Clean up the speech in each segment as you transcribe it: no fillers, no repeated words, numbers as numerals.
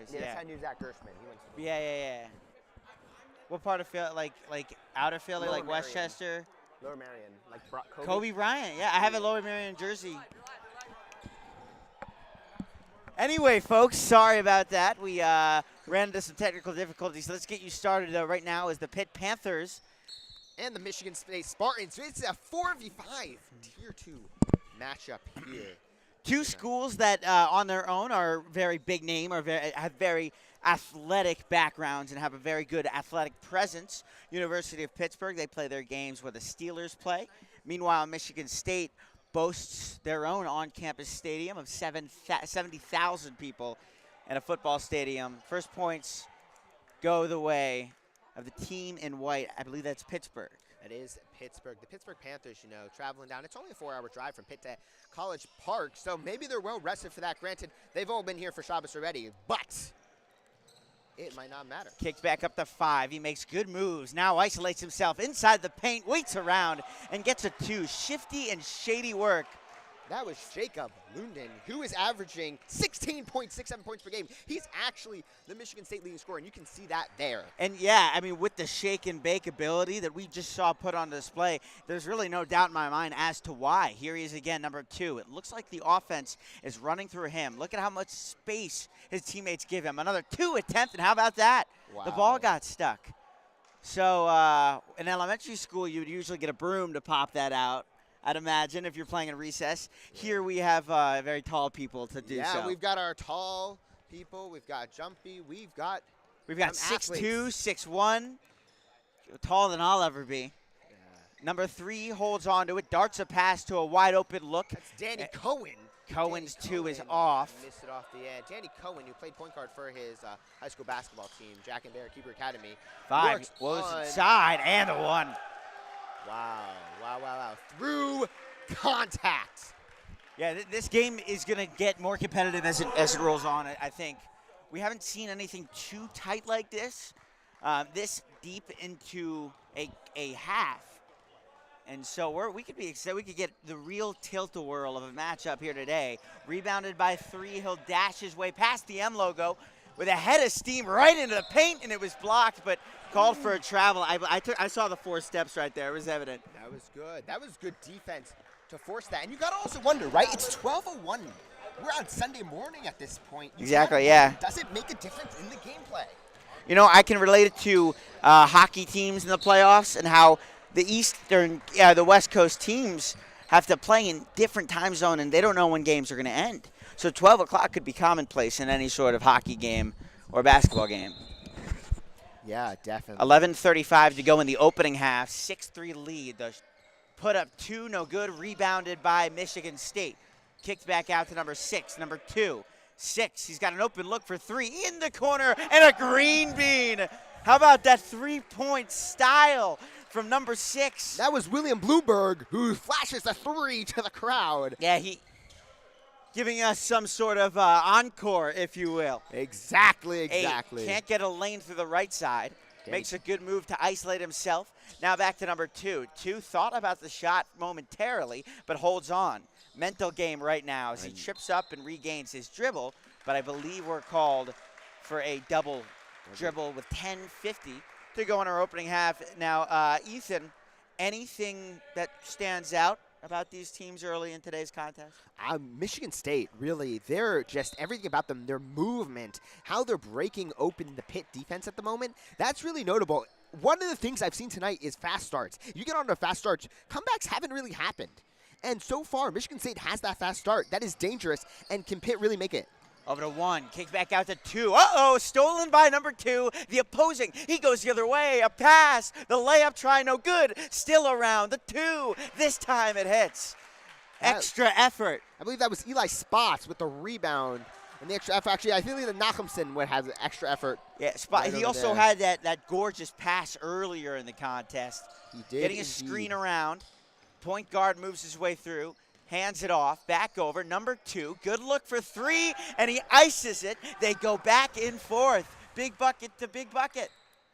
players. Yeah, Yeah. that's how I knew Zach Gershman. He went to the Yeah. What part of Philly? Like outer Philly, Lower like Marion. Westchester? Lower Marion, like Kobe Bryant. Yeah, I have a Lower Marion jersey. Anyway, folks, sorry about that. We ran into some technical difficulties. Let's get you started right now as the Pitt Panthers. And the Michigan State Spartans. It's a 4v5 Tier 2 matchup here. Two schools that on their own are very big name, or have very athletic backgrounds and have a very good athletic presence. University of Pittsburgh, they play their games where the Steelers play. Meanwhile, Michigan State boasts their own on-campus stadium of 70,000 people and a football stadium. First points go the way of the team in white. I believe that's Pittsburgh. It is Pittsburgh. The Pittsburgh Panthers, traveling down. It's only a 4-hour drive from Pitt to College Park, so maybe they're well rested for that. Granted, they've all been here for Shabbos already, but it might not matter. Kicks back up to 5. He makes good moves. Now isolates himself inside the paint, waits around, and gets a 2. Shifty and shady work. That was Jacob Lunden, who is averaging 16.67 points per game. He's actually the Michigan State leading scorer, and you can see that there. And, yeah, I mean, with the shake and bake ability that we just saw put on display, there's really no doubt in my mind as to why. Here he is again, number 2. It looks like the offense is running through him. Look at how much space his teammates give him. Another 2 attempt, and how about that? Wow. The ball got stuck. So in elementary school, you would usually get a broom to pop that out, I'd imagine, if you're playing in recess. Here we have very tall people to do so. Yeah, we've got our tall people. We've got Jumpy. We've got 6'2", 6'1", taller than I'll ever be. Yeah. Number 3 holds on to it, darts a pass to a wide open look. That's Danny Cohen. Cohen's Danny 2 is Cohen off. Missed it off the end. Danny Cohen, who played point guard for his high school basketball team, Jack and Bear Keeper Academy. 5 was inside, and a 1. Wow. Through contact. Yeah, this game is going to get more competitive as it rolls on, I think. We haven't seen anything too tight like this, this deep into a half. And so we could be excited. We could get the real tilt-a-whirl of a matchup here today. Rebounded by 3, he'll dash his way past the M logo with a head of steam right into the paint, and it was blocked, but called for a travel. I saw the 4 steps right there. It was evident. That was good. That was good defense to force that. And you got to also wonder, right? It's 12:01. We're on Sunday morning at this point. Exactly, yeah. Does it make a difference in the gameplay? I can relate it to hockey teams in the playoffs and how the West Coast teams have to play in different time zone, and they don't know when games are going to end. So 12 o'clock could be commonplace in any sort of hockey game or basketball game. Yeah, definitely. 11:35 to go in the opening half. 6-3 lead. The put up 2, no good. Rebounded by Michigan State. Kicked back out to number 6. Number 2. 6. He's got an open look for 3 in the corner and a green bean. How about that 3-point style from number 6? That was William Blueberg, who flashes a 3 to the crowd. Yeah, he giving us some sort of encore, if you will. Exactly. Can't get a lane through the right side. Makes a good move to isolate himself. Now back to number 2. 2 thought about the shot momentarily, but holds on. Mental game right now as he trips up and regains his dribble, but I believe we're called for a double dribble with 10:50 to go in our opening half. Now, Ethan, anything that stands out about these teams early in today's contest? Michigan State, really, they're just everything about them, their movement, how they're breaking open the Pitt defense at the moment, that's really notable. One of the things I've seen tonight is fast starts. You get on to fast starts, comebacks haven't really happened. And so far, Michigan State has that fast start. That is dangerous, and can Pitt really make it? Over to 1, kicked back out to 2. Uh-oh, stolen by number 2. The opposing, he goes the other way. A pass, the layup try, no good. Still around, the 2. This time it hits. Extra effort. I believe that was Eli Spots with the rebound. And the extra effort, actually, I think that Nachumson would have the extra effort. Yeah, he also had that gorgeous pass earlier in the contest. He did. Getting a screen around. Point guard moves his way through. Hands it off, back over, number 2. Good look for 3, and he ices it. They go back and forth. Big bucket to big bucket.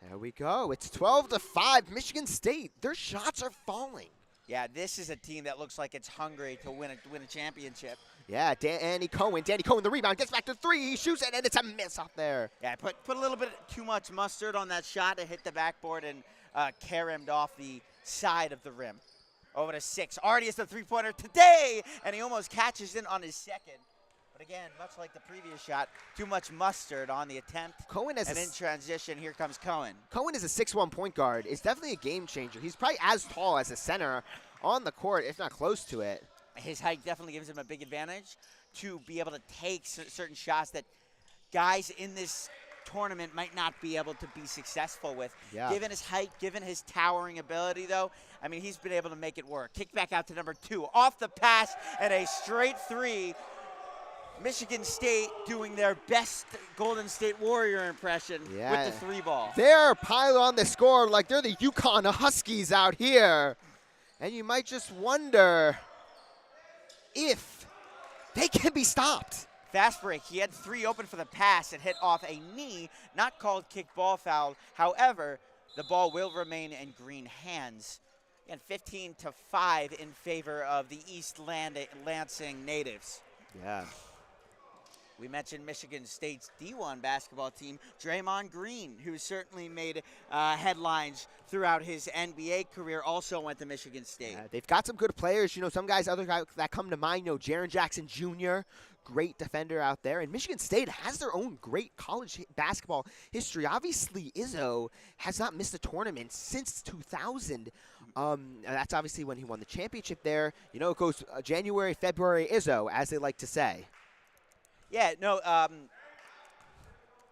There we go. It's 12-5, Michigan State. Their shots are falling. Yeah, this is a team that looks like it's hungry to win a championship. Yeah, Danny Cohen. Danny Cohen, the rebound, gets back to three. He shoots it, and it's a miss off there. Yeah, put a little bit too much mustard on that shot. It hit the backboard and caromed off the side of the rim. Over to 6. Artie is the three-pointer today, and he almost catches in on his second. But again, much like the previous shot, too much mustard on the attempt. Cohen has and in transition, here comes Cohen. Cohen is a 6'1" point guard. Is definitely a game changer. He's probably as tall as a center on the court, if not close to it. His height definitely gives him a big advantage to be able to take certain shots that guys in this tournament might not be able to be successful with. Yeah. Given his height, given his towering ability, though, I mean, he's been able to make it work. Kick back out to number 2. Off the pass and a straight 3. Michigan State doing their best Golden State Warrior impression with the 3 ball. They're piling on the score like they're the UConn Huskies out here. And you might just wonder if they can be stopped. Fast break. He had 3 open for the pass and hit off a knee, not called kick ball foul. However, the ball will remain in green hands. And 15-5 in favor of the East Lansing natives. Yeah. We mentioned Michigan State's D1 basketball team, Draymond Green, who certainly made headlines throughout his NBA career, also went to Michigan State. They've got some good players. You know, some guys, other guys that come to mind, Jaren Jackson Jr., great defender out there. And Michigan State has their own great college basketball history. Obviously, Izzo has not missed a tournament since 2000. That's obviously when he won the championship there. You know, it goes January, February, Izzo, as they like to say. Yeah, no,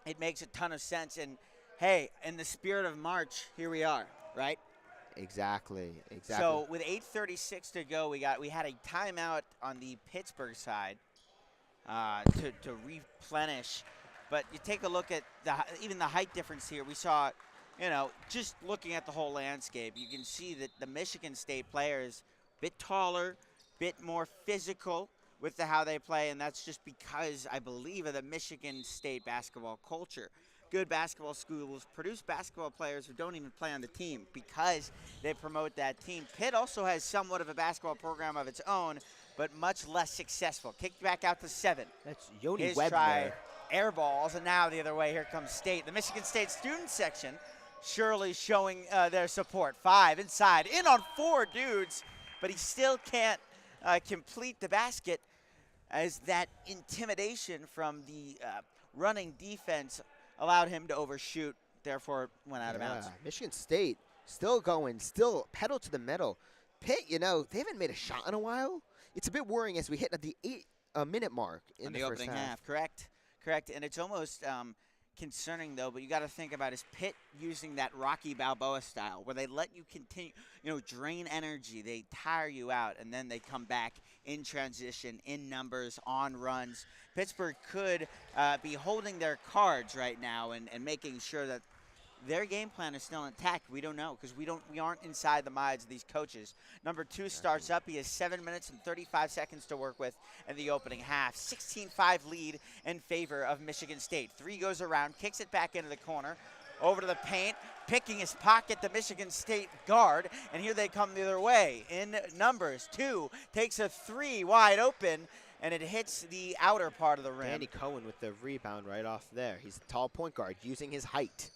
it makes a ton of sense. And, hey, in the spirit of March, here we are, right? Exactly. So with 8:36 to go, we had a timeout on the Pittsburgh side to replenish. But you take a look at even the height difference here. We saw, just looking at the whole landscape, you can see that the Michigan State players a bit taller, bit more physical with how they play, and that's just because, I believe, of the Michigan State basketball culture. Good basketball schools produce basketball players who don't even play on the team because they promote that team. Pitt also has somewhat of a basketball program of its own, but much less successful. Kicked back out to 7. That's Yoni His Webb try, there. air balls, and now the other way, here comes State. The Michigan State student section surely showing their support. 5 inside, in on 4 dudes, but he still can't complete the basket, as that intimidation from the running defense allowed him to overshoot, therefore went out of bounds. Michigan State still going, still pedal to the metal. Pitt, they haven't made a shot in a while. It's a bit worrying as we hit at the 8-minute mark in the first opening half. Correct. And it's almost concerning, though, but you got to think about is Pitt using that Rocky Balboa style where they let you continue, drain energy, they tire you out, and then they come back in transition, in numbers, on runs. Pittsburgh could be holding their cards right now and making sure that their game plan is still intact. We don't know because we aren't inside the minds of these coaches. Number 2 starts up. He has 7 minutes and 35 seconds to work with in the opening half. 16-5 lead in favor of Michigan State. 3 goes around, kicks it back into the corner, over to the paint, picking his pocket, the Michigan State guard, and here they come the other way in numbers. 2 takes a 3 wide open, and it hits the outer part of the rim. Danny Cohen with the rebound right off there. He's a tall point guard using his height.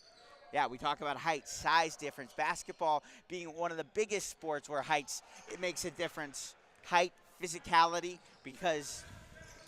Yeah, we talk about height, size difference. Basketball being one of the biggest sports where it makes a difference. Height, physicality, because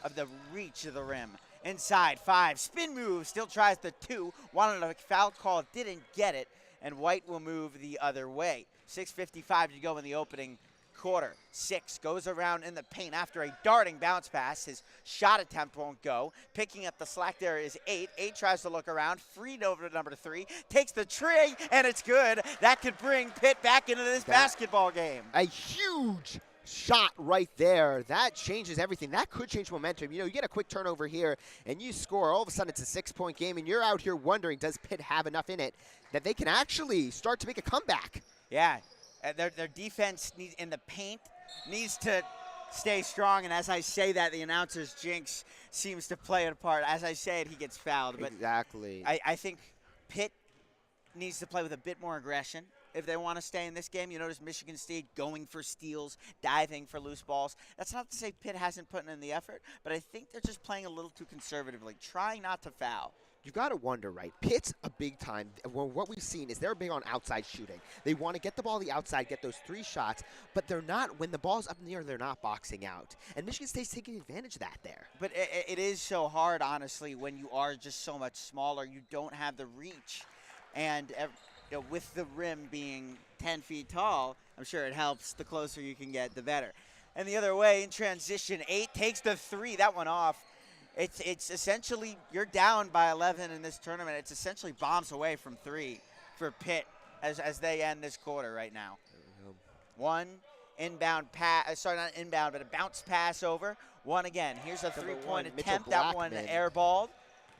of the reach of the rim. Inside, 5, spin move, still tries the 2. Wanted a foul call, didn't get it, and White will move the other way. 6:55 to go in the opening quarter. 6 goes around in the paint after a darting bounce pass. His shot attempt won't go. Picking up the slack there is 8. 8 tries to look around. Freed over to number 3. Takes the tray, and it's good. That could bring Pitt back into this basketball game. A huge shot right there. That changes everything. That could change momentum. You get a quick turnover here, and you score. All of a sudden, it's a 6-point game, and you're out here wondering, does Pitt have enough in it that they can actually start to make a comeback? Yeah. Their defense in the paint needs to stay strong, and as I say that, the announcer's jinx seems to play a part. As I say it, he gets fouled. But exactly. I think Pitt needs to play with a bit more aggression, if they want to stay in this game. You notice Michigan State going for steals, diving for loose balls. That's not to say Pitt hasn't put in the effort, but I think they're just playing a little too conservatively, trying not to foul. You got to wonder, right? Pitt's a big time. Well, what we've seen is they're big on outside shooting. They want to get the ball on the outside, get those 3 shots, but they're not, when the ball's up in the air, they're not boxing out. And Michigan State's taking advantage of that there. But it is so hard, honestly, when you are just so much smaller. You don't have the reach. And with the rim being 10 feet tall, I'm sure it helps. The closer you can get, the better. And the other way, in transition, 8 takes the 3. That one off. It's essentially, you're down by 11 in this tournament. It's essentially bombs away from 3 for Pitt as they end this quarter right now. One inbound pass, sorry, not inbound, but a bounce pass over. One again. Here's a 3-point attempt. That one airballed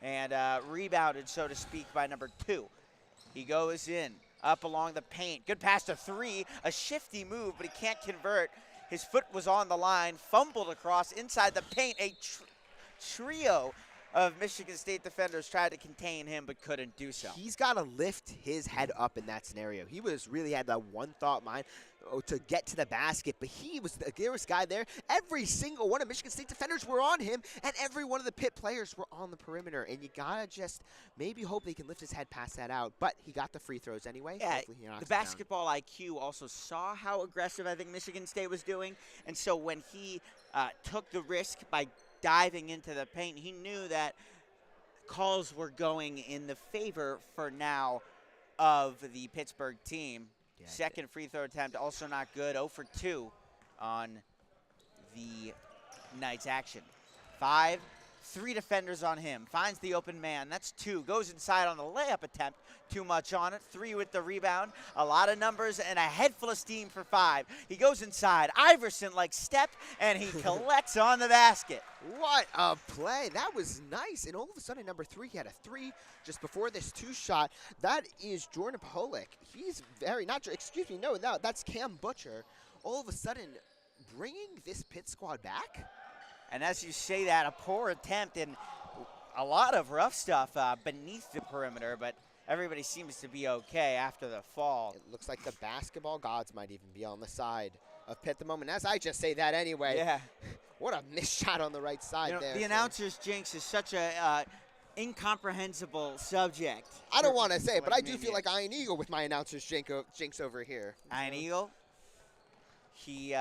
and rebounded, so to speak, by number 2. He goes in, up along the paint. Good pass to 3. A shifty move, but he can't convert. His foot was on the line, fumbled across inside the paint. A trio of Michigan State defenders tried to contain him but couldn't do so. He's got to lift his head up in that scenario. He really had that one thought mind to get to the basket, but he was the clearest guy there. Every single one of Michigan State defenders were on him, and every one of the Pitt players were on the perimeter, and you got to just maybe hope they can lift his head past that out, but he got the free throws anyway. Yeah, the basketball IQ also saw how aggressive I think Michigan State was doing, and so when he took the risk by diving into the paint, he knew that calls were going in the favor for now of the Pittsburgh team. Yeah, second free throw attempt also not good. 0 for 2 on the night's action. 5, 3 defenders on him. Finds the open man. That's 2. Goes inside on the layup attempt. Too much on it. 3 with the rebound. A lot of numbers and a head full of steam for 5. He goes inside. Iverson like step, and he collects on the basket. What a play. That was nice. And all of a sudden, number 3, he had a 3 just before this 2 shot. That is Jordan Paholic. He's very, that's Cam Butcher. All of a sudden, bringing this Pitt squad back. And as you say that, a poor attempt and a lot of rough stuff beneath the perimeter, but everybody seems to be okay after the fall. It looks like the basketball gods might even be on the side of Pitt at the moment. As I just say that anyway. Yeah. What a missed shot on the right side there. The announcer's jinx is such a incomprehensible subject. I don't want to say it, but I do feel like Ian Eagle with my announcer's jinx over here. Ian Eagle? He,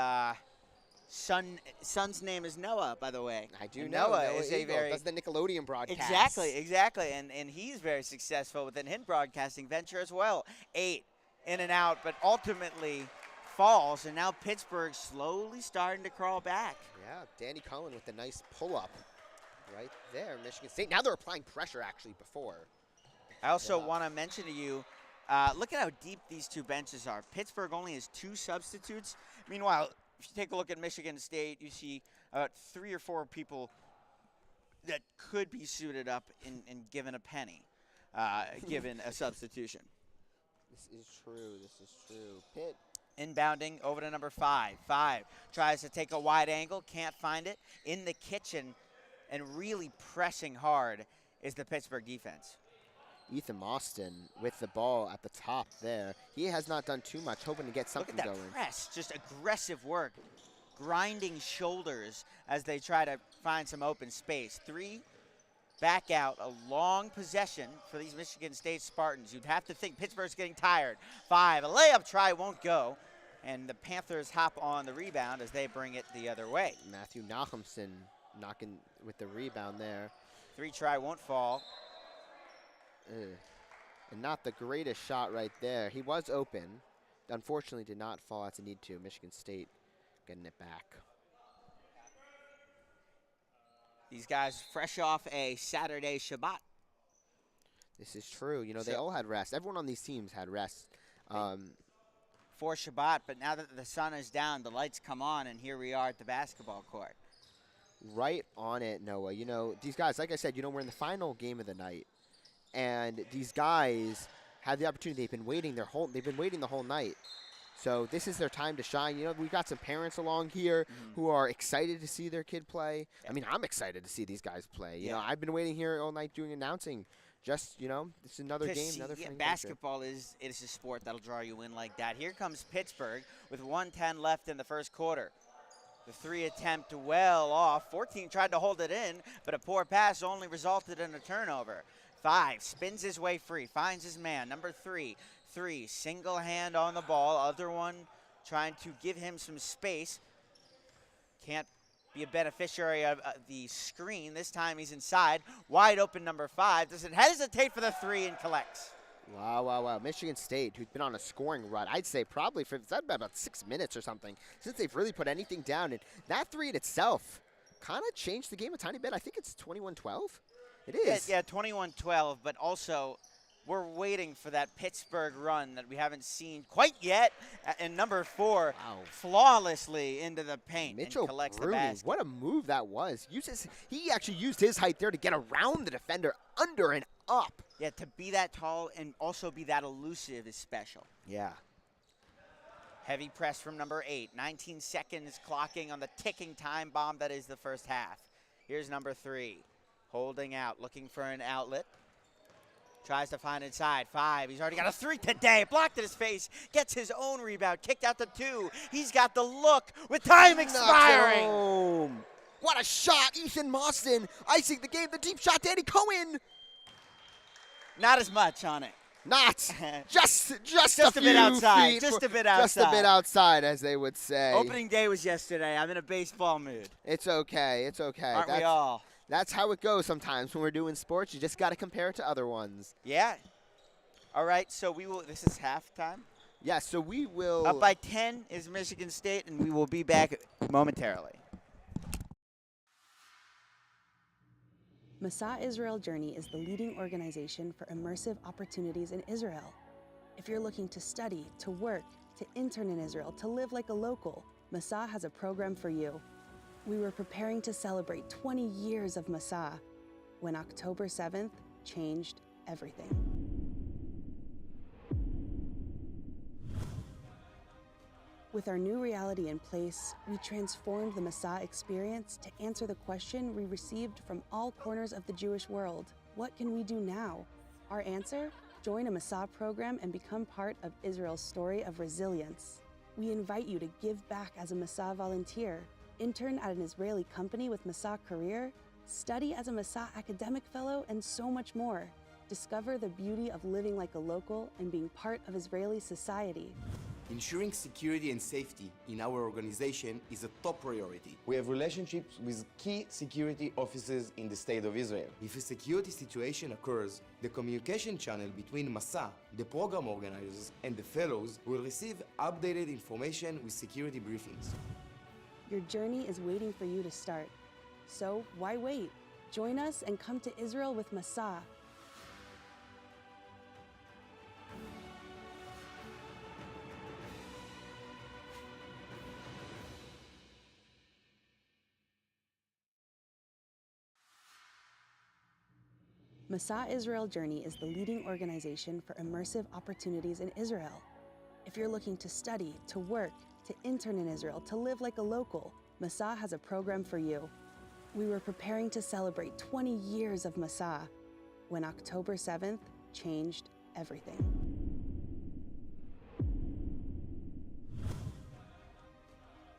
son's name is Noah, by the way. I do know. Noah is Eagle does the Nickelodeon broadcast. Exactly. And he's very successful within his broadcasting venture as well. 8 in and out, but ultimately falls, and now Pittsburgh slowly starting to crawl back. Yeah, Danny Cullen with the nice pull-up right there. Michigan State. Now they're applying pressure, actually, before. I also want to mention to you, look at how deep these 2 benches are. Pittsburgh only has 2 substitutes. Meanwhile, if you take a look at Michigan State, you see about 3 or 4 people that could be suited up and given a penny, given a substitution. This is true. Pitt. Inbounding over to number 5. 5 tries to take a wide angle, can't find it. In the kitchen and really pressing hard is the Pittsburgh defense. Ethan Austin with the ball at the top there. He has not done too much, hoping to get something going. Look at that press, just aggressive work, grinding shoulders as they try to find some open space. 3, back out, a long possession for these Michigan State Spartans. You'd have to think Pittsburgh's getting tired. 5, a layup try won't go, and the Panthers hop on the rebound as they bring it the other way. Matthew Nachumson knocking with the rebound there. 3 try won't fall. And not the greatest shot right there. He was open. Unfortunately did not fall as it need to. Michigan State getting it back. These guys fresh off a Saturday Shabbat. This is true. They all had rest. Everyone on these teams had rest. For Shabbat, but now that the sun is down, the lights come on, and here we are at the basketball court. Right on it, Noah. These guys, like I said, we're in the final game of the night. And these guys have the opportunity. They've been waiting the whole night. So this is their time to shine. We've got some parents along here who are excited to see their kid play. I mean, I'm excited to see these guys play. I've been waiting here all night doing announcing just, it's another To game, see, another yeah, friendly adventure. basketball is a sport that'll draw you in like that. Here comes Pittsburgh with 1:10 left in the first quarter. The three attempt well off. 14 tried to hold it in, but a poor pass only resulted in a turnover. 5 spins his way free, finds his man. Number 3, single hand on the ball. Other one trying to give him some space. Can't be a beneficiary of the screen. This time he's inside. Wide open number 5. Doesn't hesitate for the 3 and collects. Wow. Michigan State, who's been on a scoring run, I'd say probably for about 6 minutes or something, since they've really put anything down. And that 3 in itself kind of changed the game a tiny bit. I think it's 21-12. It is. Yeah, 21-12, but also we're waiting for that Pittsburgh run that we haven't seen quite yet. And number 4 flawlessly into the paint Mitchell and collects the Bruni, basket. what a move that was. He actually used his height there to get around the defender, under and up. Yeah, to be that tall and also be that elusive is special. Yeah. Heavy press from number 8. 19 seconds clocking on the ticking time bomb that is the first half. Here's number 3. Holding out, looking for an outlet. Tries to find inside. 5. He's already got a 3 today. Blocked at his face. Gets his own rebound. Kicked out to 2. He's got the look with time expiring. Home. What a shot. Ethan Mostyn icing the game. The deep shot, Danny Cohen. Not as much on it. Not. Just a few bit outside. feet. Just a bit outside. Just a bit outside, as they would say. Opening day was yesterday. I'm in a baseball mood. It's okay. It's okay. Aren't we all? That's how it goes sometimes when we're doing sports. You just got to compare it to other ones. Yeah. All right, so this is halftime. Yeah, so we will. Up by 10 is Michigan State, and we will be back momentarily. Masa Israel Journey is the leading organization for immersive opportunities in Israel. If you're looking to study, to work, to intern in Israel, to live like a local, Masa has a program for you. We were preparing to celebrate 20 years of Masa when October 7th changed everything. With our new reality in place, we transformed the Masa experience to answer the question we received from all corners of the Jewish world. What can we do now? Our answer? Join a Masa program and become part of Israel's story of resilience. We invite you to give back as a Masa volunteer, intern at an Israeli company with Masa Career, study as a Masa academic fellow, and so much more. Discover the beauty of living like a local and being part of Israeli society. Ensuring security and safety in our organization is a top priority. We have relationships with key security offices in the State of Israel. If a security situation occurs, the communication channel between Masa, the program organizers, and the fellows will receive updated information with security briefings. Your journey is waiting for you to start. So why wait? Join us and come to Israel with Masa. Masa Israel Journey is the leading organization for immersive opportunities in Israel. If you're looking to study, to work, to intern in Israel, to live like a local, Masa has a program for you. We were preparing to celebrate 20 years of Masa when October 7th changed everything.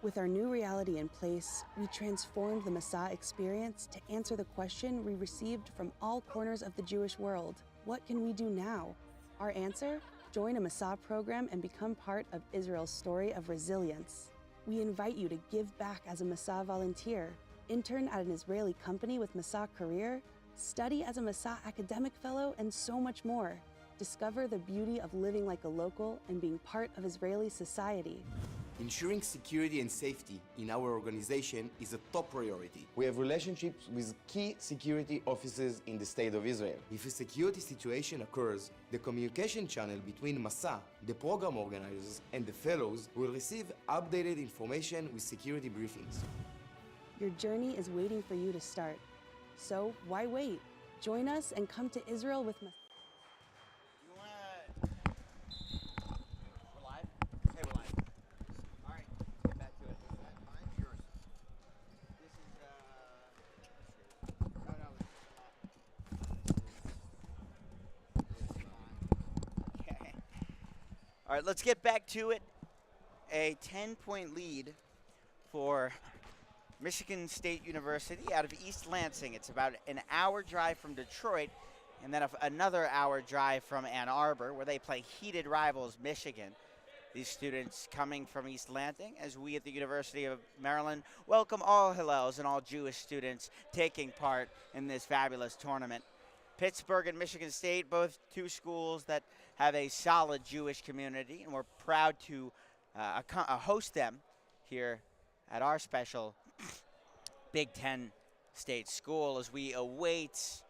With our new reality in place, we transformed the Masa experience to answer the question we received from all corners of the Jewish world. What can we do now? Our answer? Join a Masa program and become part of Israel's story of resilience. We invite you to give back as a Masa volunteer, intern at an Israeli company with Masa Career, study as a Masa academic fellow, and so much more. Discover the beauty of living like a local and being part of Israeli society. Ensuring security and safety in our organization is a top priority. We have relationships with key security offices in the State of Israel. If a security situation occurs, the communication channel between Masa, the program organizers, and the fellows will receive updated information with security briefings. Your journey is waiting for you to start. So why wait? Join us and come to Israel with Masa. All right, let's get back to it. A 10-point lead for Michigan State University out of East Lansing. It's about an hour drive from Detroit, and then another hour drive from Ann Arbor, where they play heated rivals Michigan. These students coming from East Lansing, as we at the University of Maryland welcome all Hillels and all Jewish students taking part in this fabulous tournament. Pittsburgh and Michigan State, both two schools that have a solid Jewish community, and we're proud to host them here at our special Big Ten State school as we await.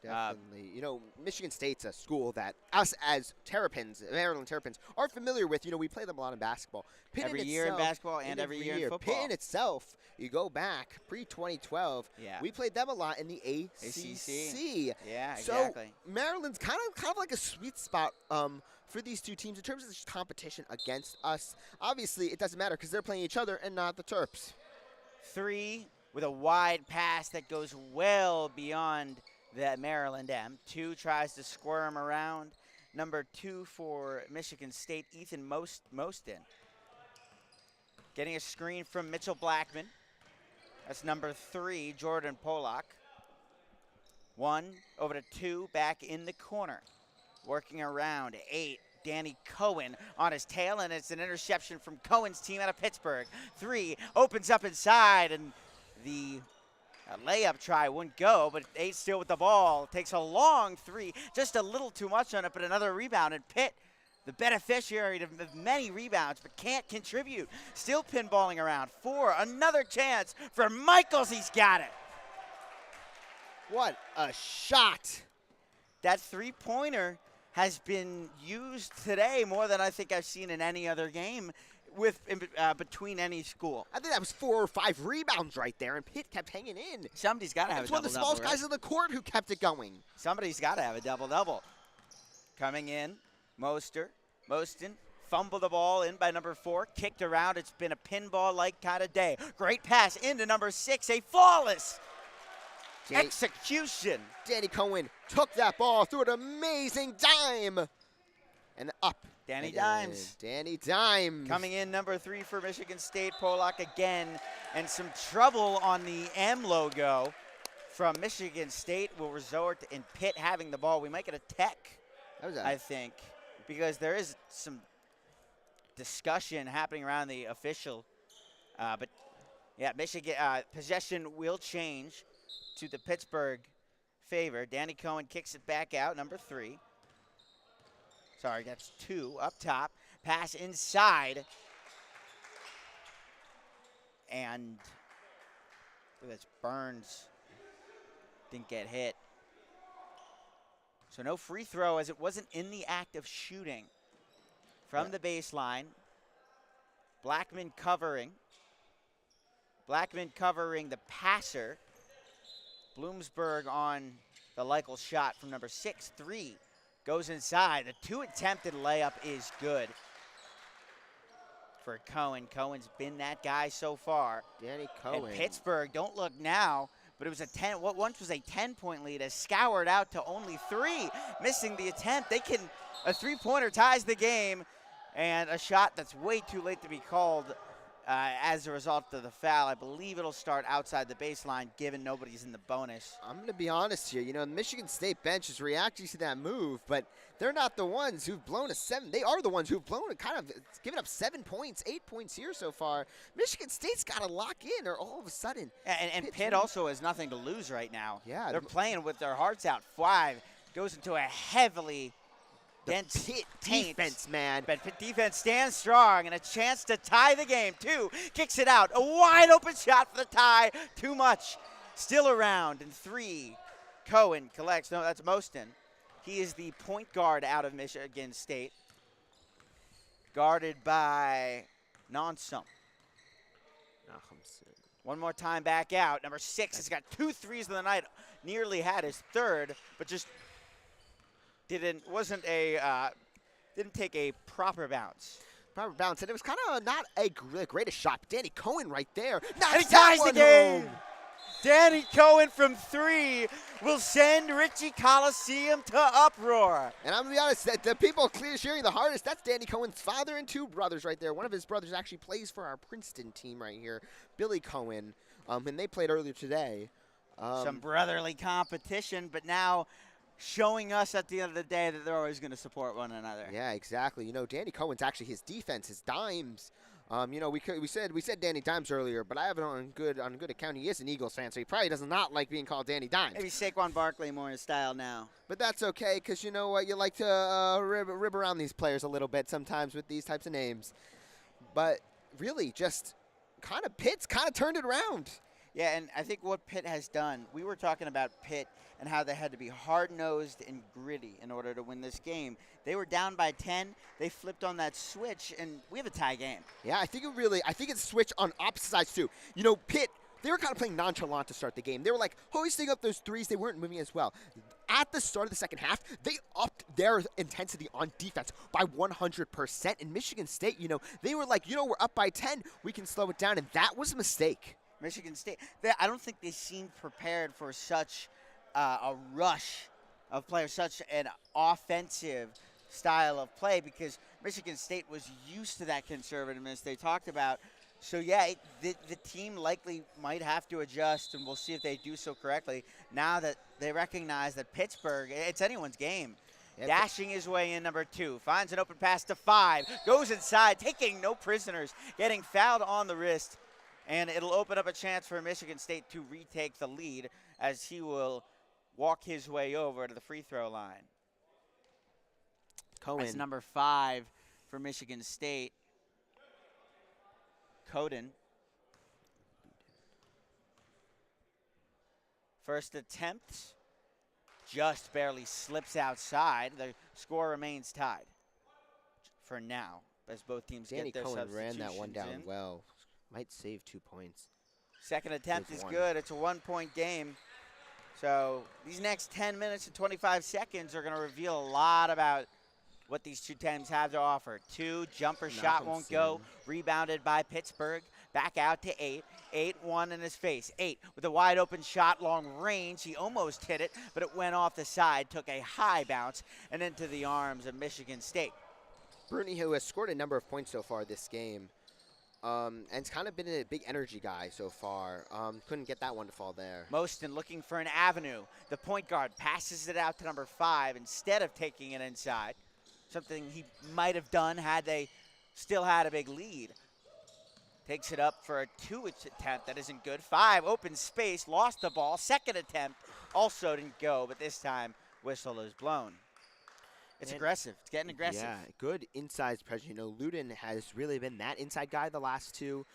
Definitely. Michigan State's a school that us as Terrapins, Maryland Terrapins, are familiar with. We play them a lot in basketball. Pitt Every year in basketball and every year in football. Pitt in itself, you go back pre-2012, we played them a lot in the ACC. Yeah, exactly. So Maryland's kind of like a sweet spot for these two teams in terms of competition against us. Obviously, it doesn't matter because they're playing each other and not the Terps. 3 with a wide pass that goes well beyond the Maryland M. 2 tries to squirm around. Number 2 for Michigan State, Ethan Moston. Getting a screen from Mitchell Blackman. That's number 3, Jordan Polak. 1 over to 2, back in the corner. Working around, 8, Danny Cohen on his tail, and it's an interception from Cohen's team out of Pittsburgh. 3 opens up inside, and the layup try wouldn't go, but 8 still with the ball. Takes a long 3, just a little too much on it, but another rebound. And Pitt, the beneficiary of many rebounds, but can't contribute. Still pinballing around. 4, another chance for Michaels. He's got it. What a shot. That three-pointer has been used today more than I think I've seen in any other game between any school. I think that was 4 or 5 rebounds right there, and Pitt kept hanging in. Somebody's got to have a double-double. It's one of the smallest guys on the court who kept it going. Somebody's got to have a double-double. Coming in, Moston fumbled the ball in by number 4, kicked around. It's been a pinball-like kind of day. Great pass into number 6, a flawless execution. Danny Cohen took that ball, threw an amazing dime, and up. Danny Dimes. Danny Dimes. Coming in, number 3 for Michigan State, Polak again, and some trouble on the M logo from Michigan State will resort in Pitt having the ball. We might get a tech, I think, because there is some discussion happening around the official. But, yeah, Michigan possession will change to the Pittsburgh favor. Danny Cohen kicks it back out, number 3. Sorry, that's 2 up top. Pass inside. And that's Burns. Didn't get hit. So no free throw as it wasn't in the act of shooting from the baseline. Blackman covering. Blackman covering the passer. Bloomsburg on the Leichel shot from number 6, 3. Goes inside. The 2 attempted layup is good for Cohen. Cohen's been that guy so far. Danny Cohen. And Pittsburgh, don't look now, but it was what once was a 10-point lead has scoured out to only 3, missing the attempt. A 3-pointer ties the game, and a shot that's way too late to be called as a result of the foul. I believe it'll start outside the baseline, given nobody's in the bonus. I'm going to be honest here. The Michigan State bench is reacting to that move, but they're not the ones who've blown a 7. They are the ones who've blown it, kind of given up 7 points, 8 points here so far. Michigan State's got to lock in, or all of a sudden. And Pitt also has nothing to lose right now. Yeah. They're playing with their hearts out. 5 goes into a heavily dense Pitt defense, man. But Pitt defense stands strong, and a chance to tie the game. 2 kicks it out. A wide open shot for the tie. Too much. Still around. And 3, Cohen collects. No, that's Moston. He is the point guard out of Michigan State. Guarded by Nonsum. One more time back out. Number 6 has got 2 threes of the night. Nearly had his 3rd, but just didn't take a proper bounce. And it was kind of not a greatest shot. Danny Cohen right there. And he ties the game. Danny Cohen from 3 will send Richie Coliseum to uproar. And I'm going to be honest, the people cheering the hardest, that's Danny Cohen's father and 2 brothers right there. One of his brothers actually plays for our Princeton team right here, Billy Cohen, and they played earlier today. Some brotherly competition, but now showing us at the end of the day that they're always going to support one another. Yeah, exactly. You know, Danny Cohen's actually his defense, his dimes. You know, we said Danny Dimes earlier, but I have it on good account. He is an Eagles fan, so he probably does not like being called Danny Dimes. Maybe Saquon Barkley more in style now. But that's okay, because you know what? You like to rib around these players a little bit sometimes with these types of names. But really, just Pitt's kind of turned it around. Yeah, and I think what Pitt has done, we were talking about Pitt and how they had to be hard-nosed and gritty in order to win this game. They were down by 10. They flipped on that switch, and we have a tie game. Yeah, I think it's switched on opposite sides too. You know, Pitt, they were kind of playing nonchalant to start the game. They were like hoisting up those threes. They weren't moving as well. At the start of the second half, they upped their intensity on defense by 100%. In Michigan State, you know, they were like, you know, we're up by 10. We can slow it down, and that was a mistake. Michigan State, I don't think they seemed prepared for such a rush of players, such an offensive style of play, because Michigan State was used to that conservativeness they talked about. So, yeah, the team likely might have to adjust, and we'll see if they do so correctly now that they recognize that Pittsburgh, it's anyone's game. Yep. Dashing his way in, number 2, finds an open pass to 5, goes inside, taking no prisoners, getting fouled on the wrist. And it'll open up a chance for Michigan State to retake the lead as he will walk his way over to the free throw line. Cohen. That's number 5 for Michigan State. Coden. First attempt just barely slips outside. The score remains tied for now as both teams Danny get their Cohen substitutions ran that one down in. well. Might save 2 points. Second attempt is 1. good. It's a 1-point game. So these next 10 minutes and 25 seconds are going to reveal a lot about what these two teams have to offer. 2, jumper shot won't go. Rebounded by Pittsburgh. Back out to 8. 8-1 in his face. 8 with a wide open shot, long range. He almost hit it, but it went off the side, took a high bounce, and into the arms of Michigan State. Bruni, who has scored a number of points so far this game, and it's kind of been a big energy guy so far. Couldn't get that one to fall there. Mostyn looking for an avenue. The point guard passes it out to number 5 instead of taking it inside. Something he might have done had they still had a big lead. Takes it up for a 2 attempt. That isn't good. 5, open space, lost the ball. Second attempt also didn't go, but this time whistle is blown. It's aggressive. It's getting aggressive. Yeah, good inside pressure. You know, Luden has really been that inside guy the last 2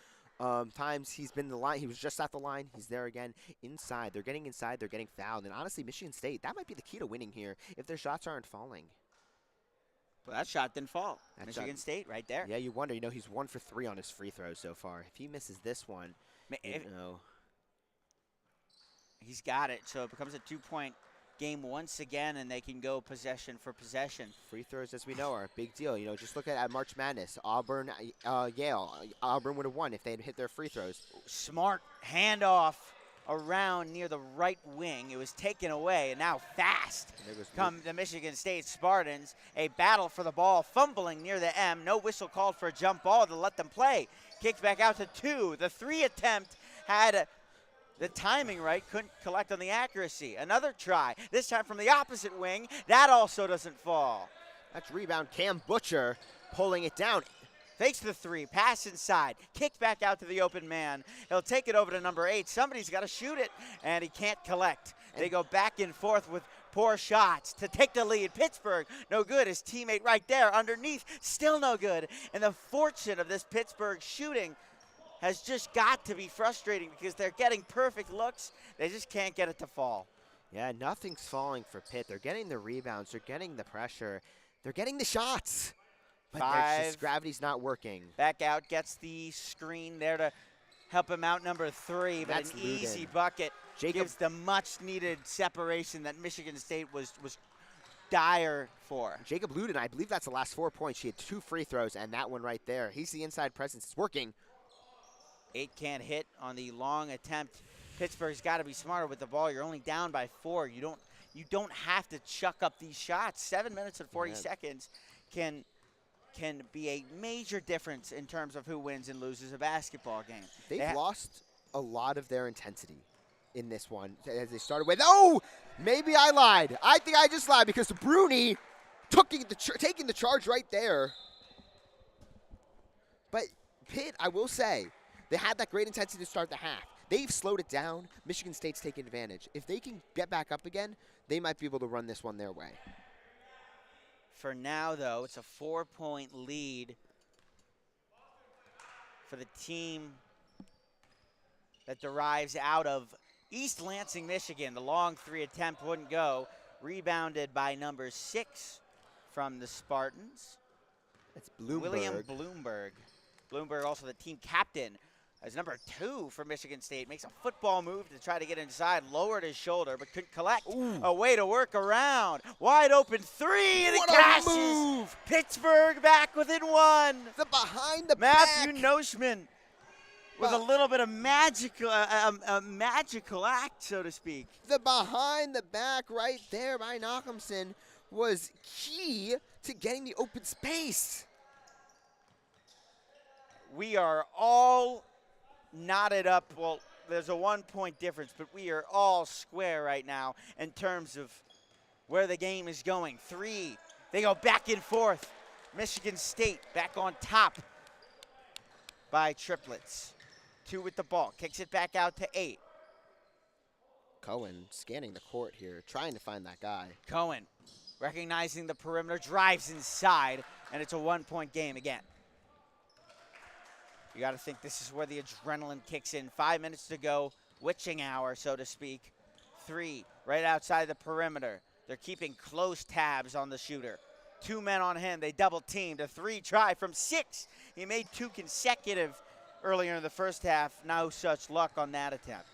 times he's been the line. He was just at the line. He's there again. Inside. They're getting inside. They're getting fouled. And honestly, Michigan State, that might be the key to winning here if their shots aren't falling. Well, that shot didn't fall. That Michigan shot, State right there. Yeah, you wonder. You know, he's 1 for 3 on his free throws so far. If he misses this one, you know. He's got it. So it becomes a 2-point game once again, and they can go possession for possession. Free throws, as we know, are a big deal. You know, just look at March Madness. Auburn, Yale. Auburn would have won if they had hit their free throws. Smart handoff around near the right wing. It was taken away, and now fast come the Michigan State Spartans. A battle for the ball, fumbling near the M. No whistle called for a jump ball to let them play. Kicked back out to 2. The 3 attempt had the timing right, couldn't collect on the accuracy. Another try, this time from the opposite wing. That also doesn't fall. That's rebound. Cam Butcher pulling it down. Fakes the 3, pass inside, kicked back out to the open man. He'll take it over to number 8. Somebody's got to shoot it, and he can't collect. They go back and forth with poor shots to take the lead. Pittsburgh, no good. His teammate right there underneath, still no good. And the fortune of this Pittsburgh shooting has just got to be frustrating because they're getting perfect looks. They just can't get it to fall. Yeah, nothing's falling for Pitt. They're getting the rebounds. They're getting the pressure. They're getting the shots. But 5. just gravity's not working. Back out, gets the screen there to help him out, number 3. But That's an Luden. easy bucket Jacob gives the much-needed separation that Michigan State was dire for. Jacob Luden, I believe that's the last 4 points. She had 2 free throws, and that one right there. He's the inside presence. It's working. 8 can't hit on the long attempt Pittsburgh's got to be smarter with the ball. You're only down by 4. You don't have to chuck up these shots. 7 minutes and 40 seconds can be a major difference in terms of who wins and loses a basketball game. They've lost a lot of their intensity in this one as they started with. Oh, maybe I lied. I think I just lied because Bruni taking the charge right there. But Pitt, I will say, they had that great intensity to start the half. They've slowed it down. Michigan State's taking advantage. If they can get back up again, they might be able to run this one their way. For now, though, it's a 4-point lead for the team that derives out of East Lansing, Michigan. The long 3 attempt wouldn't go. Rebounded by number 6 from the Spartans. That's Bloomberg. William Bloomberg. Bloomberg, also the team captain, as number 2 for Michigan State. Makes a football move to try to get inside. Lowered his shoulder, but couldn't collect. Ooh. A way to work around. Wide open 3, and What it a cashes. move! Pittsburgh back within 1. The behind the Matthew back. Noshman with a little bit of magical, a magical act, so to speak. The behind the back right there by Nachumsen was key to getting the open space. We are all knotted up. Well, there's a 1-point difference, but we are all square right now in terms of where the game is going. 3, they go back and forth. Michigan State back on top by triplets. 2 with the ball, kicks it back out to 8. Cohen scanning the court here, trying to find that guy. Cohen, recognizing the perimeter, drives inside, and it's a 1-point game again. You got to think this is where the adrenaline kicks in. 5 minutes to go, witching hour, so to speak. 3, right outside the perimeter. They're keeping close tabs on the shooter. 2 men on him. They double teamed. A 3 try from 6. He made 2 consecutive earlier in the first half. No such luck on that attempt.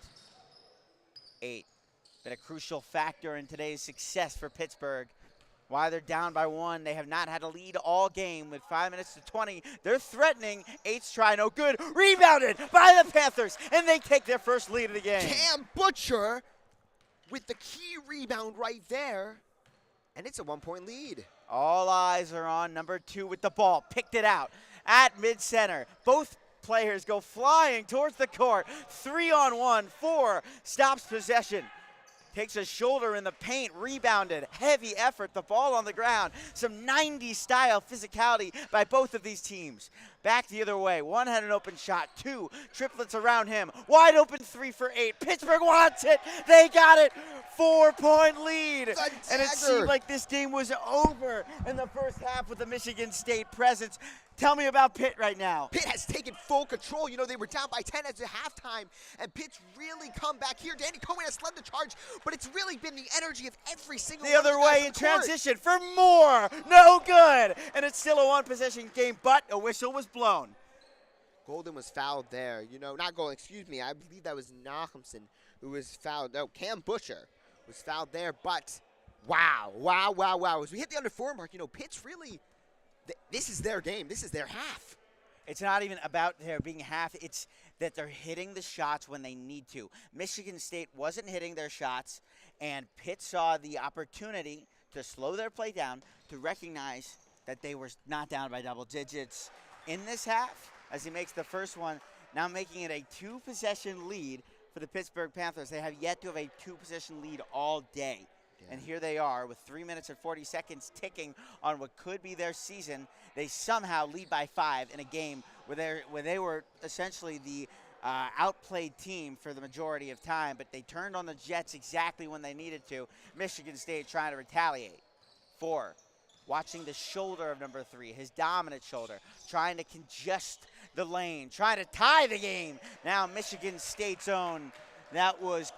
8. Been a crucial factor in today's success for Pittsburgh. Why they're down by 1, they have not had a lead all game with 5 minutes to 20. They're threatening. 8's try, no good. Rebounded by the Panthers, and they take their first lead of the game. Cam Butcher with the key rebound right there, and it's a 1-point lead. All eyes are on number 2 with the ball. Picked it out at mid-center. Both players go flying towards the court. 3-on-1, 4 stops possession. Takes a shoulder in the paint, rebounded, heavy effort, the ball on the ground. Some 90s style physicality by both of these teams. Back the other way, 1 had an open shot, 2 triplets around him. Wide open 3 for 8. Pittsburgh wants it, they got it. 4-point lead. And it seemed like this game was over in the first half with the Michigan State presence. Tell me about Pitt right now. Pitt has taken full control. You know, they were down by 10 at the halftime, and Pitt's really come back here. Danny Cohen has led the charge, but it's really been the energy of every single the one other of the guys way on in the court. transition for more. No good. And it's still a 1-possession game, but a whistle was blown. Golden was fouled there. You know, not Golden, excuse me. I believe that was Nachumsen who was fouled. No, Cam Butcher was fouled there, but wow. As we hit the under 4 mark, you know, Pitt's really, this is their game. This is their half. It's not even about there being half. It's that they're hitting the shots when they need to. Michigan State wasn't hitting their shots, and Pitt saw the opportunity to slow their play down, to recognize that they were not down by double digits in this half as he makes the first one, now making it a 2-possession lead for the Pittsburgh Panthers. They have yet to have a 2-possession lead all day. And here they are with 3 minutes and 40 seconds ticking on what could be their season. They somehow lead by 5 in a game where they were essentially the outplayed team for the majority of time, but they turned on the Jets exactly when they needed to. Michigan State trying to retaliate. 4, watching the shoulder of number 3, his dominant shoulder, trying to congest the lane, trying to tie the game. Now Michigan State's own. That was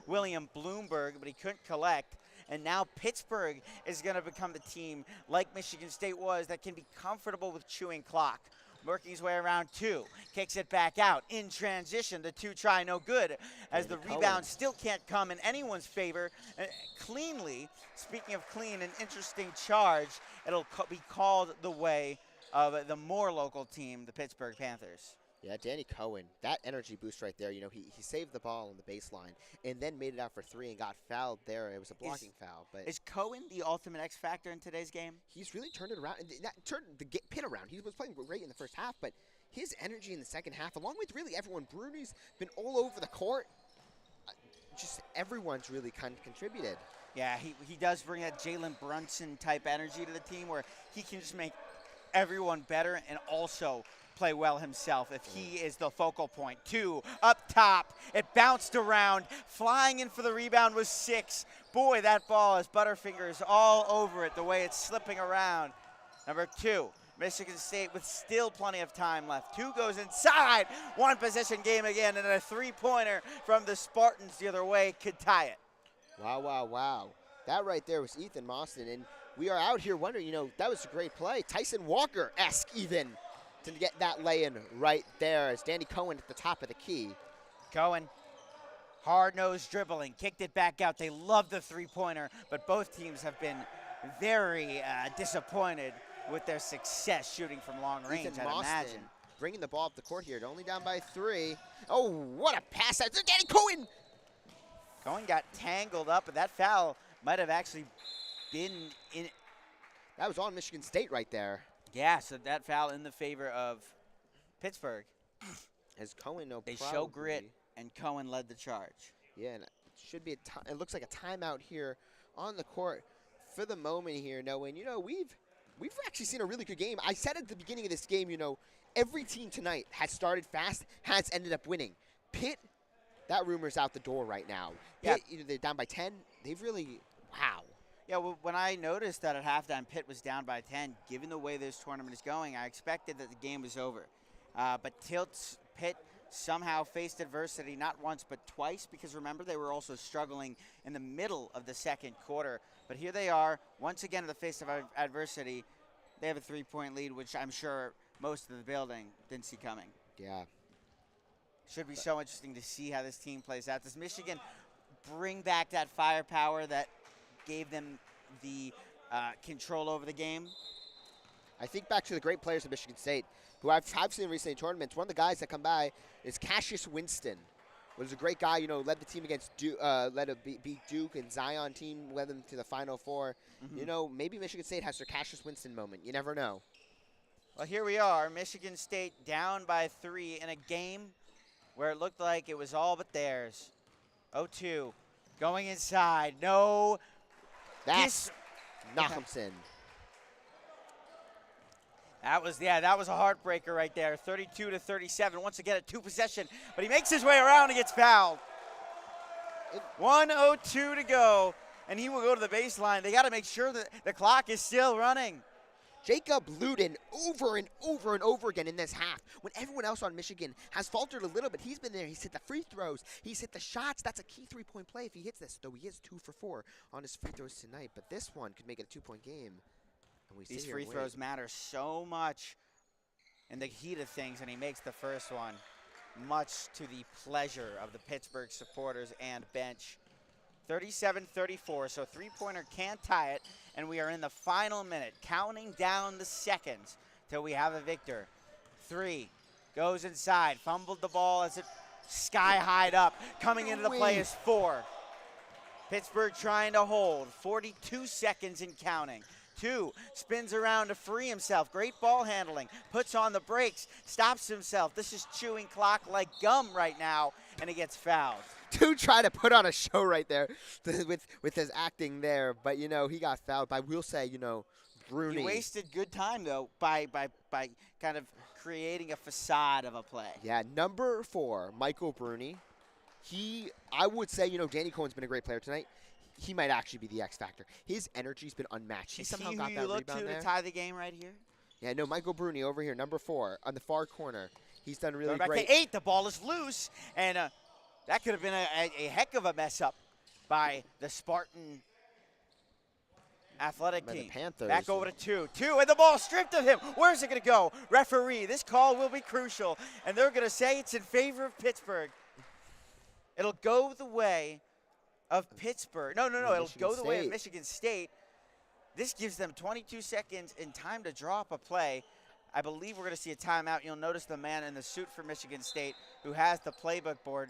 William Bloomberg, but he couldn't collect. And now Pittsburgh is going to become the team, like Michigan State was, that can be comfortable with chewing clock. Working his way around 2, kicks it back out. In transition, the 2 try, no good, as the rebound still can't come in anyone's favor. Cleanly, speaking of clean, an interesting charge. It'll be called the way of the more local team, the Pittsburgh Panthers. Yeah, Danny Cohen, that energy boost right there. You know, he saved the ball on the baseline and then made it out for 3 and got fouled there. It was a blocking foul, but Is Cohen the ultimate X factor in today's game? he's really turned it around and turned the pin around. He was playing great in the first half, but his energy in the second half, along with really everyone, Bruni's been all over the court. Just everyone's really kind of contributed. Yeah, he does bring that Jalen Brunson type energy to the team where he can just make everyone better and also play well himself if he is the focal point. 2 up top. It bounced around. Flying in for the rebound was 6. Boy, that ball has Butterfingers all over it the way it's slipping around. Number 2, Michigan State with still plenty of time left. 2 goes inside. 1 possession game again, and a 3-pointer from the Spartans the other way could tie it. Wow, wow, wow. That right there was Ethan Mostyn, and we are out here wondering, you know, that was a great play. Tyson Walker-esque even to get that lay-in right there as Danny Cohen at the top of the key. Cohen, hard-nosed dribbling, kicked it back out. They love the 3-pointer, but both teams have been very disappointed with their success shooting from long range, Ethan I'd Mostyn imagine. bringing the ball up the court here, only down by 3. Oh, what a pass out to Danny Cohen! Cohen got tangled up, but that foul might have actually been in. That was on Michigan State right there. Yeah, so that foul in the favor of Pittsburgh. As Cohen, no They probably. show grit, and Cohen led the charge. Yeah, and it should be it looks like a timeout here on the court for the moment here, Noah. And you know, we've actually seen a really good game. I said at the beginning of this game, you know, every team tonight has started fast, has ended up winning. Pitt, that rumor's out the door right now. Yeah. Pitt, you know, they're down by 10. They've really, wow. Yeah, well, when I noticed that at halftime Pitt was down by 10, given the way this tournament is going, I expected that the game was over. But Pitt somehow faced adversity not once but twice, because remember, they were also struggling in the middle of the second quarter. But here they are, once again in the face of adversity. They have a 3-point lead, which I'm sure most of the building didn't see coming. Yeah. Should be so interesting to see how this team plays out. Does Michigan bring back that firepower that gave them the control over the game? I think back to the great players of Michigan State, who I've seen recently in tournaments. One of the guys that come by is Cassius Winston. Was a great guy, you know, led the team against Duke, beat Duke and Zion team, led them to the Final Four. You know, maybe Michigan State has their Cassius Winston moment. You never know. Well, here we are, Michigan State down by 3 in a game where it looked like it was all but theirs. 0-2, going inside, no. That's Nachumson. That was a heartbreaker right there, 32-37. Once again, a 2 possession, but he makes his way around and gets fouled. 1:02 to go, and he will go to the baseline. They got to make sure that the clock is still running. Jacob Luden over and over and over again in this half. When everyone else on Michigan has faltered a little bit, he's been there. He's hit the free throws. He's hit the shots. That's a key 3-point play if he hits this, though he is 2 for 4 on his free throws tonight. But this one could make it a 2-point game. And we These sit here free and throws wait. matter so much in the heat of things, and he makes the first one, much to the pleasure of the Pittsburgh supporters and bench. 37-34, so 3-pointer can't tie it, and we are in the final minute, counting down the seconds till we have a victor. 3, goes inside, fumbled the ball as it sky-high'd up. Coming into the play is 4. Pittsburgh trying to hold, 42 seconds and counting. 2, spins around to free himself. Great ball handling. Puts on the brakes. Stops himself. This is chewing clock like gum right now, and he gets fouled. 2 try to put on a show right there with his acting there, but you know he got fouled by, we'll say, you know, Bruni. He wasted good time though by kind of creating a facade of a play. Yeah, number 4, Michael Bruni. I would say, you know, Danny Cohen's been a great player tonight. He might actually be the X factor. His energy's been unmatched. He Is somehow he got who that you look rebound there. to tie the game right here? Yeah, no, Michael Bruni over here, number 4, on the far corner. He's done really Going back great. to 8, the ball is loose, and that could have been a heck of a mess up by the Spartan athletic By the team. Panthers. Back over to 2, and the ball stripped of him. Where's it going to go? Referee, this call will be crucial, and they're going to say it's in favor of Pittsburgh. It'll go the way of Pittsburgh. No, it'll go the way of Michigan State. This gives them 22 seconds in time to draw up a play. I believe we're going to see a timeout. You'll notice the man in the suit for Michigan State who has the playbook board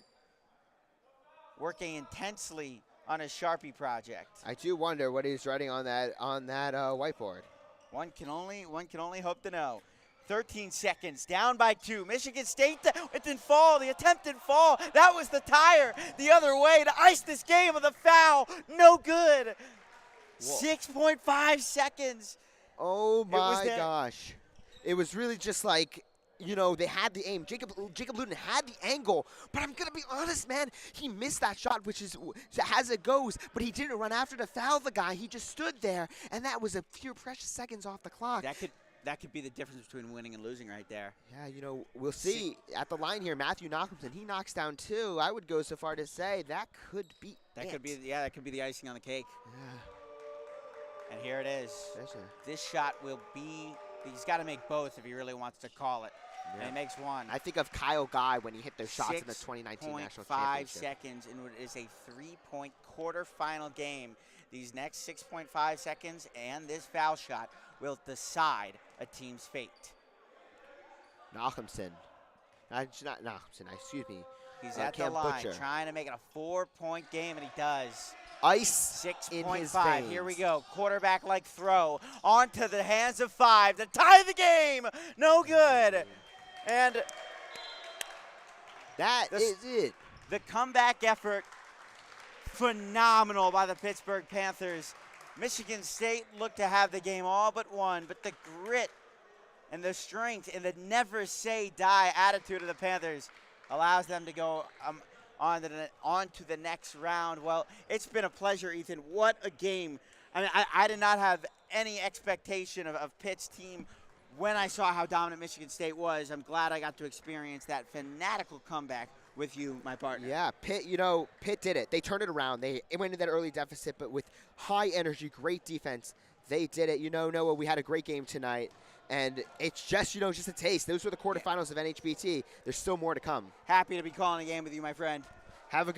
working intensely on his Sharpie project. I do wonder what he's writing on that whiteboard. One can only hope to know. 13 seconds, down by 2. Michigan State, it didn't fall, the attempt didn't fall. That was the tire the other way to ice this game with a foul. No good. 6.5 seconds. Oh my gosh. It was really just like, you know, they had the aim. Jacob Luden had the angle, but I'm going to be honest, man. He missed that shot, which is as it goes, but he didn't run after to foul the guy. He just stood there, and that was a few precious seconds off the clock. That could be the difference between winning and losing right there. Yeah, you know, we'll see. At the line here, Matthew Nachumsen, he knocks down 2. I would go so far to say that could be that could be the icing on the cake. Yeah. And here it is. This shot will be, he's got to make both if he really wants to call it. Yeah. And he makes one. I think of Kyle Guy when he hit those shots in the 2019 National Championship. 6.5 seconds, and it is a 3-point quarterfinal game. These next 6.5 seconds and this foul shot will decide a team's fate. Nachumsen. Not Nachumsen, excuse me. He's at Cam the line Butcher. trying to make it a 4-point game, and he does. Ice in his 6.5. veins. Here we go. Quarterback-like throw onto the hands of 5 to tie the game. No good. And that is it. The comeback effort, phenomenal by the Pittsburgh Panthers. Michigan State looked to have the game all but won, but the grit and the strength and the never say die attitude of the Panthers allows them to go on to the next round. Well, it's been a pleasure, Ethan. What a game. I mean, I did not have any expectation of Pitt's team when I saw how dominant Michigan State was. I'm glad I got to experience that fanatical comeback with you, my partner. Yeah, Pitt, you know, Pitt did it. They turned it around. They went into that early deficit, but with high energy, great defense, they did it. You know, Noah, we had a great game tonight, and it's just, you know, just a taste. Those were the quarterfinals of NHBT. There's still more to come. Happy to be calling a game with you, my friend. Have a good